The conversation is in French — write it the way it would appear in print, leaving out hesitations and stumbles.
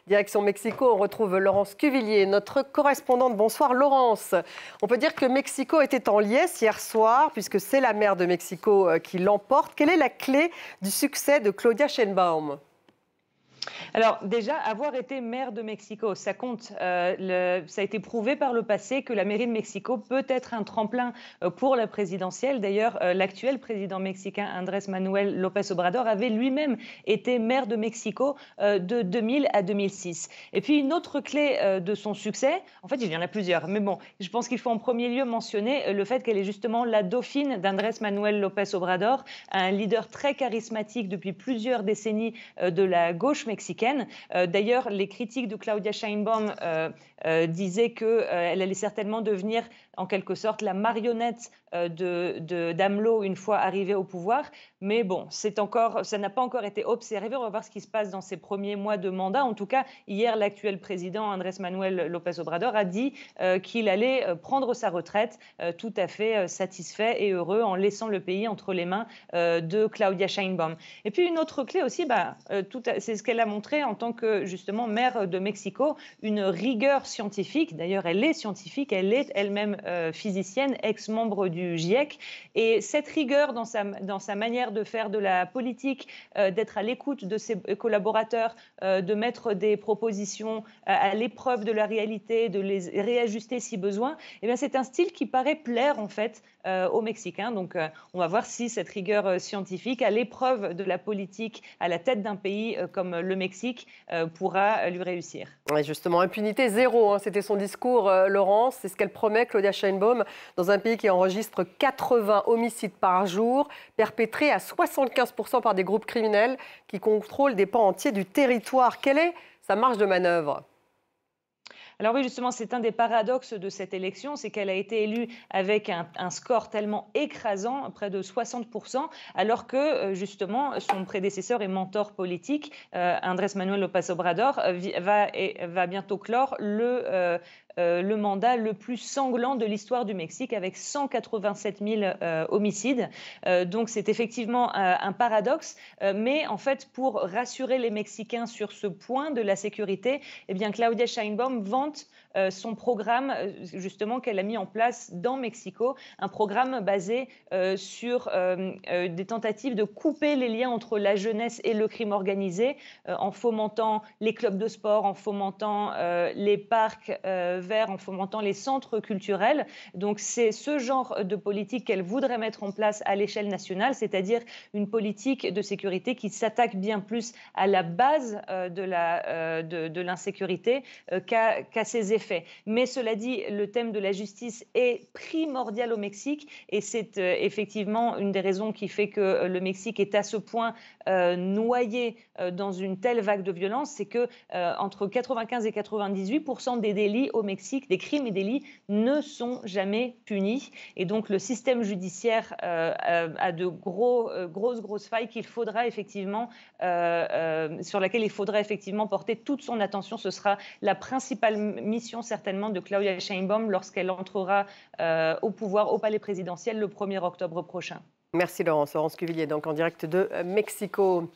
Direction Mexico, on retrouve Laurence Cuvillier, notre correspondante. Bonsoir Laurence. On peut dire que Mexico était en liesse hier soir, puisque c'est la maire de Mexico qui l'emporte. Quelle est la clé du succès de Claudia Sheinbaum ? Alors déjà, avoir été maire de Mexico, ça compte. Ça a été prouvé par le passé que la mairie de Mexico peut être un tremplin pour la présidentielle. D'ailleurs, l'actuel président mexicain Andrés Manuel López Obrador avait lui-même été maire de Mexico de 2000 à 2006. Et puis une autre clé de son succès, en fait il y en a plusieurs, mais bon, je pense qu'il faut en premier lieu mentionner le fait qu'elle est justement la dauphine d'Andrés Manuel López Obrador, un leader très charismatique depuis plusieurs décennies de la gauche mexicaine. D'ailleurs, les critiques de Claudia Sheinbaum disaient qu'elle allait certainement devenir en quelque sorte la marionnette d'AMLO une fois arrivée au pouvoir. Mais bon, ça n'a pas encore été observé. On va voir ce qui se passe dans ses premiers mois de mandat. En tout cas, hier, l'actuel président Andrés Manuel López Obrador a dit qu'il allait prendre sa retraite tout à fait satisfait et heureux en laissant le pays entre les mains de Claudia Sheinbaum. Et puis une autre clé aussi, c'est ce qu'elle a montré en tant que justement maire de Mexico, une rigueur scientifique. D'ailleurs, elle est scientifique, elle est elle-même physicienne, ex-membre du GIEC. Et cette rigueur dans sa manière de faire de la politique, d'être à l'écoute de ses collaborateurs, de mettre des propositions à l'épreuve de la réalité, de les réajuster si besoin, eh bien, c'est un style qui paraît plaire en fait aux Mexicains. Donc on va voir si cette rigueur scientifique à l'épreuve de la politique à la tête d'un pays comme le Mexique pourra lui réussir. Et justement, impunité zéro, c'était son discours, Laurence. C'est ce qu'elle promet, Claudia Sheinbaum, dans un pays qui enregistre 80 homicides par jour, perpétrés à 75% par des groupes criminels qui contrôlent des pans entiers du territoire. Quelle est sa marge de manœuvre ? Alors oui, justement, c'est un des paradoxes de cette élection, c'est qu'elle a été élue avec un score tellement écrassant, près de 60%, alors que justement son prédécesseur et mentor politique, Andrés Manuel López Obrador, va bientôt clore le mandat le plus sanglant de l'histoire du Mexique, avec 187 000 homicides. Donc c'est effectivement un paradoxe, mais en fait, pour rassurer les Mexicains sur ce point de la sécurité, eh bien Claudia Sheinbaum vante son programme justement qu'elle a mis en place dans Mexico, un programme basé sur des tentatives de couper les liens entre la jeunesse et le crime organisé, en fomentant les clubs de sport, en fomentant les parcs verts, en fomentant les centres culturels. Donc c'est ce genre de politique qu'elle voudrait mettre en place à l'échelle nationale, c'est-à-dire une politique de sécurité qui s'attaque bien plus à la base de l'insécurité qu'à ses effets. Mais cela dit, le thème de la justice est primordial au Mexique et c'est effectivement une des raisons qui fait que le Mexique est à ce point noyé dans une telle vague de violence, c'est que entre 95 et 98% des délits au Mexique, des crimes et délits, ne sont jamais punis. Et donc le système judiciaire a de grosses failles qu'il faudra effectivement, sur laquelle il faudra effectivement porter toute son attention. Ce sera la principale mission certainement de Claudia Sheinbaum lorsqu'elle entrera au pouvoir au palais présidentiel le 1er octobre prochain. Merci Laurence. Laurence Cuvillier, donc en direct de Mexico.